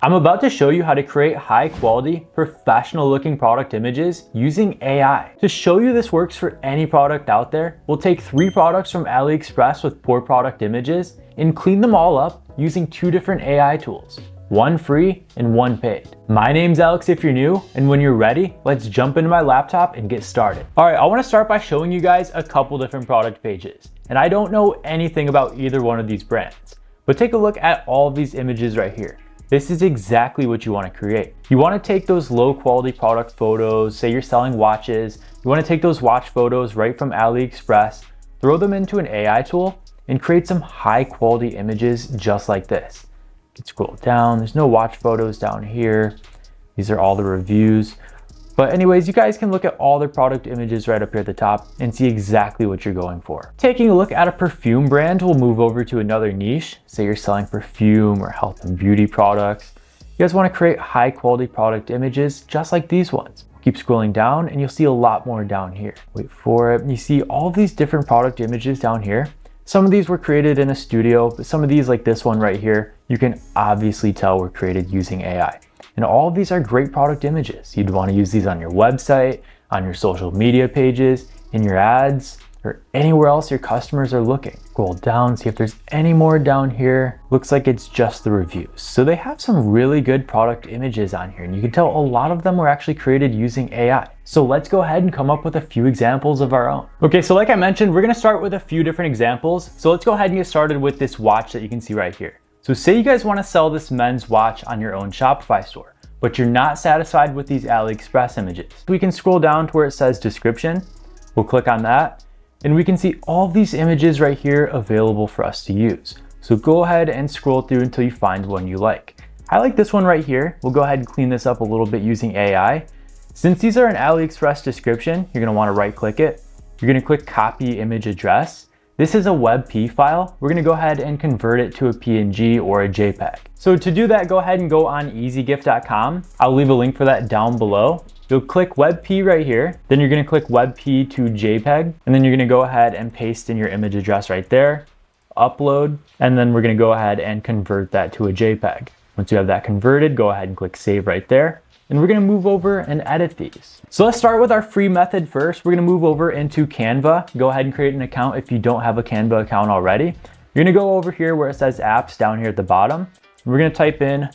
I'm about to show you how to create high quality, professional looking product images using AI. To show you this works for any product out there, we'll take 3 products from AliExpress with poor product images and clean them all up using 2 different AI tools. 1 free and 1 paid. My name's Alex if you're new, and when you're ready, let's jump into my laptop and get started. All right, I wanna start by showing you guys a couple different product pages. And I don't know anything about either one of these brands, but take a look at all of these images right here. This is exactly what you wanna create. You wanna take those low quality product photos, say you're selling watches, you wanna take those watch photos right from AliExpress, throw them into an AI tool, and create some high quality images just like this. You can scroll down, there's no watch photos down here. These are all the reviews. But anyways, you guys can look at all the product images right up here at the top and see exactly what you're going for. Taking a look at a perfume brand, we'll move over to another niche. Say you're selling perfume or health and beauty products. You guys want to create high quality product images just like these ones. Keep scrolling down and you'll see a lot more down here. Wait for it. You see all of these different product images down here. Some of these were created in a studio, but some of these, like this one right here, you can obviously tell were created using AI. And all of these are great product images. You'd want to use these on your website, on your social media pages, in your ads, or anywhere else your customers are looking. Scroll down, see if there's any more down here. Looks like it's just the reviews. So they have some really good product images on here, and you can tell a lot of them were actually created using AI. So let's go ahead and come up with a few examples of our own. Okay, so like I mentioned, we're gonna start with a few different examples. So let's go ahead and get started with this watch that you can see right here. So say you guys wanna sell this men's watch on your own Shopify store, but you're not satisfied with these AliExpress images. We can scroll down to where it says description. We'll click on that, and we can see all of these images right here available for us to use. So go ahead and scroll through until you find one you like. I like this one right here. We'll go ahead and clean this up a little bit using AI. Since these are an AliExpress description, you're gonna wanna right click it. You're gonna click copy image address. This is a WebP file. We're gonna go ahead and convert it to a PNG or a JPEG. So to do that, go ahead and go on easygif.com. I'll leave a link for that down below. You'll click WebP right here. Then you're gonna click WebP to JPEG. And then you're gonna go ahead and paste in your image address right there, upload, and then we're gonna go ahead and convert that to a JPEG. Once you have that converted, go ahead and click save right there. And we're gonna move over and edit these. So let's start with our free method first. We're gonna move over into Canva. Go ahead and create an account if you don't have a Canva account already. You're gonna go over here where it says apps down here at the bottom. We're gonna type in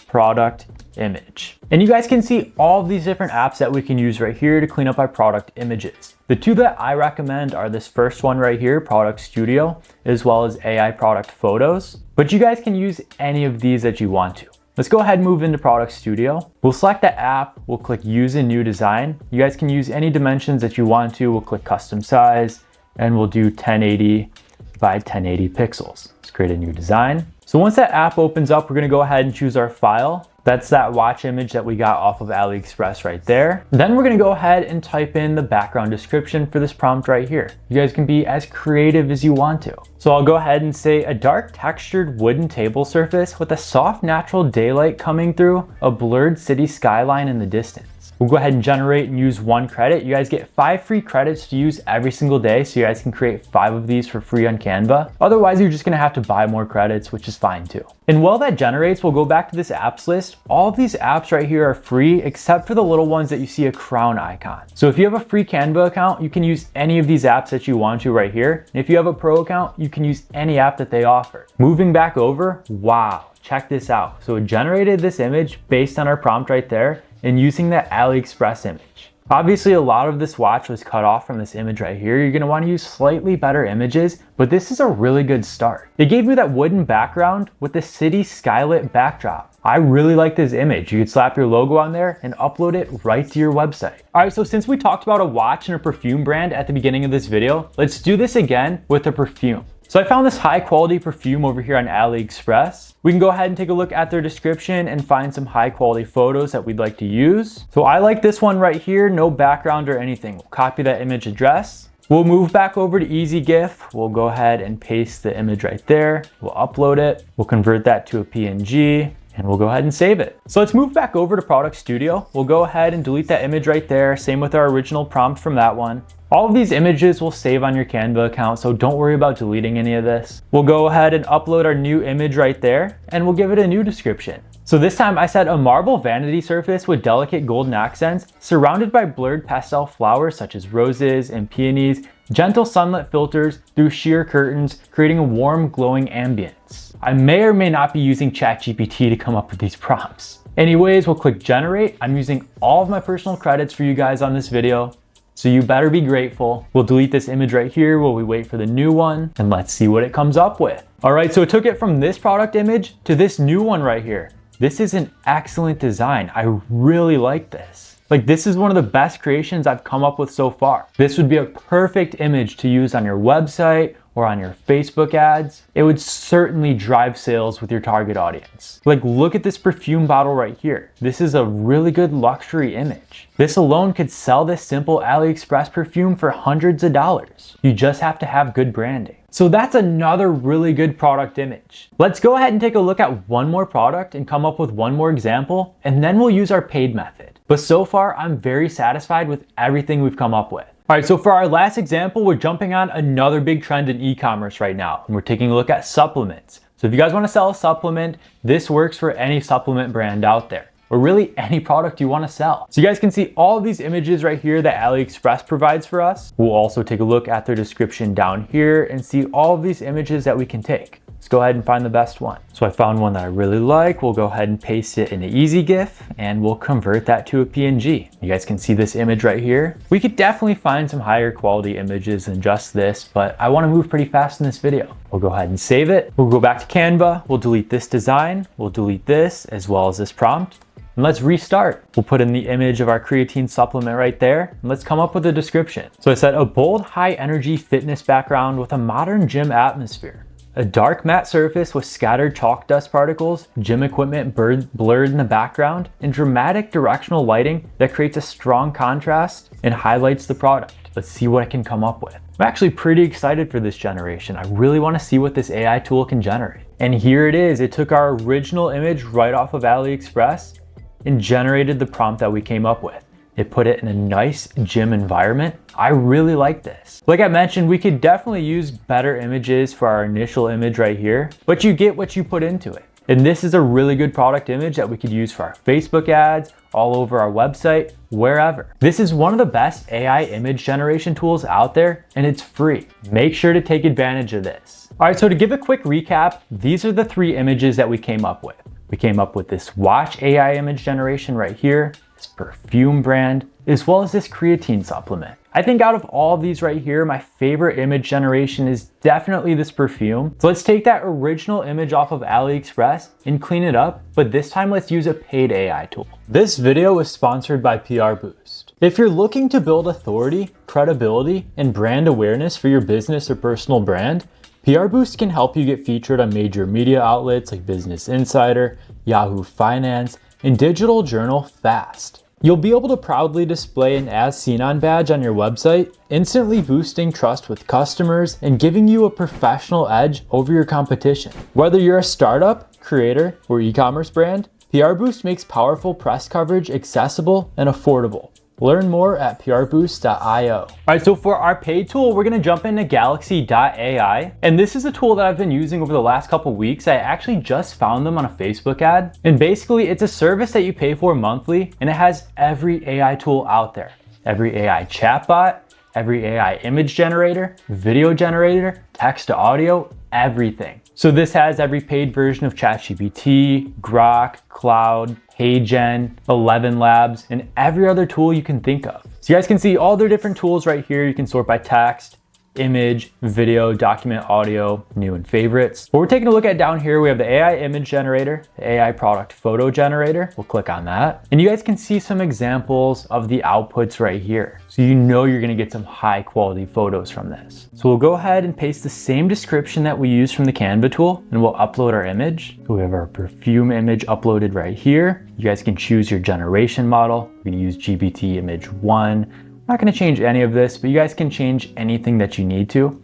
product image. And you guys can see all of these different apps that we can use right here to clean up our product images. The 2 that I recommend are this first one right here, Product Studio, as well as AI Product Photos. But you guys can use any of these that you want to. Let's go ahead and move into Product Studio. We'll select the app, we'll click use a new design. You guys can use any dimensions that you want to. We'll click custom size and we'll do 1080 by 1080 pixels. Let's create a new design. So once that app opens up, we're gonna go ahead and choose our file. That's that watch image that we got off of AliExpress right there. Then we're gonna go ahead and type in the background description for this prompt right here. You guys can be as creative as you want to. So I'll go ahead and say a dark textured wooden table surface with a soft natural daylight coming through, a blurred city skyline in the distance. We'll go ahead and generate and use 1 credit. You guys get 5 free credits to use every single day, so you guys can create 5 of these for free on Canva. Otherwise, you're just gonna have to buy more credits, which is fine too. And while that generates, we'll go back to this apps list. All of these apps right here are free, except for the little ones that you see a crown icon. So if you have a free Canva account, you can use any of these apps that you want to right here. And if you have a pro account, you can use any app that they offer. Moving back over, wow, check this out. So it generated this image based on our prompt right there, and using that AliExpress image. Obviously, a lot of this watch was cut off from this image right here. You're gonna wanna use slightly better images, but this is a really good start. It gave me that wooden background with the city skylit backdrop. I really like this image. You could slap your logo on there and upload it right to your website. All right, so since we talked about a watch and a perfume brand at the beginning of this video, let's do this again with a perfume. So I found this high quality perfume over here on AliExpress. We can go ahead and take a look at their description and find some high quality photos that we'd like to use. So I like this one right here, no background or anything. We'll copy that image address. We'll move back over to EasyGif. We'll go ahead and paste the image right there. We'll upload it. We'll convert that to a PNG. And we'll go ahead and save it. So let's move back over to Product Studio. We'll go ahead and delete that image right there. Same with our original prompt from that one. All of these images will save on your Canva account, so don't worry about deleting any of this. We'll go ahead and upload our new image right there, and we'll give it a new description. So this time I set a marble vanity surface with delicate golden accents, surrounded by blurred pastel flowers such as roses and peonies, gentle sunlit filters through sheer curtains, creating a warm, glowing ambience. I may or may not be using ChatGPT to come up with these prompts. Anyways, we'll click generate. I'm using all of my personal credits for you guys on this video, so you better be grateful. We'll delete this image right here while we wait for the new one, and let's see what it comes up with. All right, so it took it from this product image to this new one right here. This is an excellent design. I really like this. Like, this is one of the best creations I've come up with so far. This would be a perfect image to use on your website or on your Facebook ads. It would certainly drive sales with your target audience. Like, look at this perfume bottle right here. This is a really good luxury image. This alone could sell this simple AliExpress perfume for hundreds of dollars. You just have to have good branding. So that's another really good product image. Let's go ahead and take a look at one more product and come up with one more example, and then we'll use our paid method. But so far, I'm very satisfied with everything we've come up with. All right, so for our last example, we're jumping on another big trend in e-commerce right now, and we're taking a look at supplements. So if you guys want to sell a supplement, this works for any supplement brand out there, or really any product you want to sell. So you guys can see all of these images right here that AliExpress provides for us. We'll also take a look at their description down here and see all of these images that we can take. Let's go ahead and find the best one. So I found one that I really like. We'll go ahead and paste it in an easy GIF, and we'll convert that to a PNG. You guys can see this image right here. We could definitely find some higher quality images than just this, but I want to move pretty fast in this video. We'll go ahead and save it. We'll go back to Canva. We'll delete this design. We'll delete this as well as this prompt. And let's restart. We'll put in the image of our creatine supplement right there, and let's come up with a description. So I said a bold, high energy fitness background with a modern gym atmosphere. A dark matte surface with scattered chalk dust particles, gym equipment blurred in the background, and dramatic directional lighting that creates a strong contrast and highlights the product. Let's see what I can come up with. I'm actually pretty excited for this generation. I really want to see what this AI tool can generate. And here it is. It took our original image right off of AliExpress and generated the prompt that we came up with. It put it in a nice gym environment. I really like this. Like I mentioned, we could definitely use better images for our initial image right here, but you get what you put into it. And this is a really good product image that we could use for our Facebook ads, all over our website, wherever. This is one of the best AI image generation tools out there, and it's free. Make sure to take advantage of this. All right, so to give a quick recap, these are the 3 images that we came up with. We came up with this watch AI image generation right here, this perfume brand, as well as this creatine supplement. I think out of all of these right here, my favorite image generation is definitely this perfume. So let's take that original image off of AliExpress and clean it up, but this time let's use a paid AI tool. This video was sponsored by PRBoost. If you're looking to build authority, credibility, and brand awareness for your business or personal brand, PRBoost can help you get featured on major media outlets like Business Insider, Yahoo Finance, and Digital Journal fast. You'll be able to proudly display an As Seen On badge on your website, instantly boosting trust with customers and giving you a professional edge over your competition. Whether you're a startup, creator, or e-commerce brand, PRBoost makes powerful press coverage accessible and affordable. Learn more at PRBoost.io. All right, so for our paid tool, we're gonna jump into Galaxy.ai. And this is a tool that I've been using over the last couple weeks. I actually just found them on a Facebook ad. And basically it's a service that you pay for monthly, and it has every AI tool out there. Every AI chatbot, every AI image generator, video generator, text to audio, everything. So this has every paid version of ChatGPT, Grok, Cloud, HeyGen, 11 Labs, and every other tool you can think of. So you guys can see all their different tools right here. You can sort by text, image, video, document, audio, new and favorites. What we're taking a look at down here, we have the AI image generator, the AI product photo generator. We'll click on that. And you guys can see some examples of the outputs right here. So you know you're gonna get some high quality photos from this. So we'll go ahead and paste the same description that we used from the Canva tool, and we'll upload our image. So we have our perfume image uploaded right here. You guys can choose your generation model. We're gonna use GPT image 1. I'm not going to change any of this, but you guys can change anything that you need to.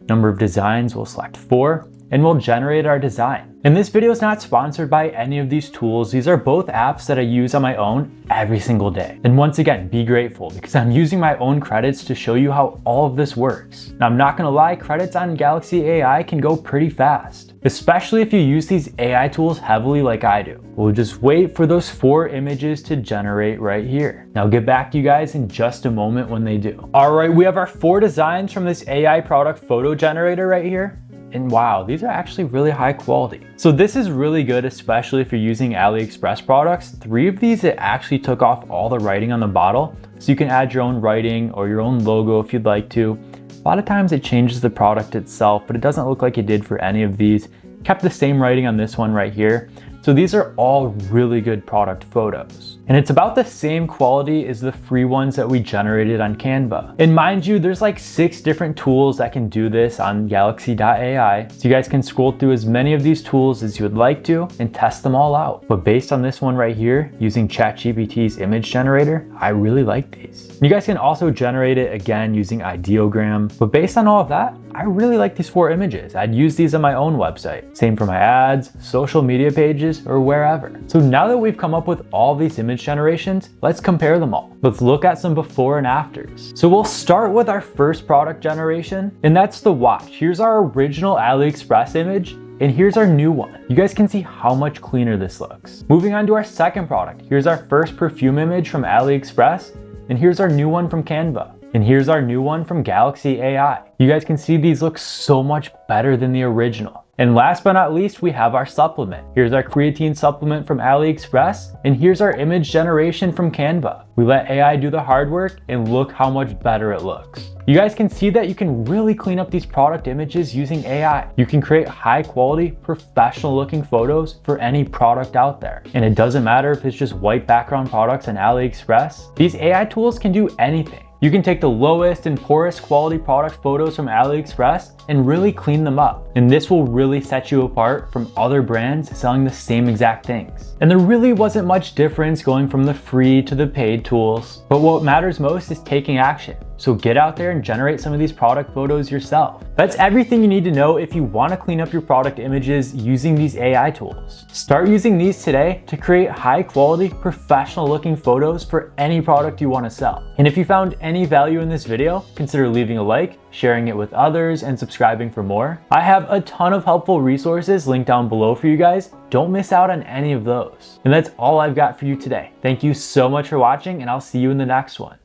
Number of designs, we'll select 4, and we'll generate our design. And this video is not sponsored by any of these tools. These are both apps that I use on my own every single day. And once again, be grateful because I'm using my own credits to show you how all of this works. Now, I'm not going to lie, credits on Galaxy AI can go pretty fast. especially if you use these AI tools heavily like I do. We'll just wait for those 4 images to generate right here. Now I'll get back to you guys in just a moment when they do. All right, we have our 4 designs from this AI product photo generator right here. And wow, these are actually really high quality. So this is really good, especially if you're using AliExpress products. 3 of these, it actually took off all the writing on the bottle. So you can add your own writing or your own logo if you'd like to. A lot of times it changes the product itself, but it doesn't look like it did for any of these. Kept the same writing on this one right here. So these are all really good product photos. And it's about the same quality as the free ones that we generated on Canva. And mind you, there's like 6 different tools that can do this on galaxy.ai. So you guys can scroll through as many of these tools as you would like to and test them all out. But based on this one right here, using ChatGPT's image generator, I really like these. You guys can also generate it again using ideogram. But based on all of that, I really like these 4 images. I'd use these on my own website. Same for my ads, social media pages, or wherever. So now that we've come up with all these image generations, let's compare them all. Let's look at some before and afters. So we'll start with our first product generation, and that's the watch. Here's our original AliExpress image, and here's our new one. You guys can see how much cleaner this looks. Moving on to our second product. Here's our first perfume image from AliExpress, and here's our new one from Canva. And here's our new one from Galaxy AI. You guys can see these look so much better than the original. And last but not least, we have our supplement. Here's our creatine supplement from AliExpress, and here's our image generation from Canva. We let AI do the hard work, and look how much better it looks. You guys can see that you can really clean up these product images using AI. You can create high quality, professional looking photos for any product out there. And it doesn't matter if it's just white background products on AliExpress. These AI tools can do anything. You can take the lowest and poorest quality product photos from AliExpress and really clean them up. And this will really set you apart from other brands selling the same exact things. And there really wasn't much difference going from the free to the paid tools. But what matters most is taking action. So get out there and generate some of these product photos yourself. That's everything you need to know if you want to clean up your product images using these AI tools. Start using these today to create high quality, professional looking photos for any product you want to sell. And if you found any value in this video, consider leaving a like, sharing it with others, and subscribing for more. I have a ton of helpful resources linked down below for you guys. Don't miss out on any of those. And that's all I've got for you today. Thank you so much for watching, and I'll see you in the next one.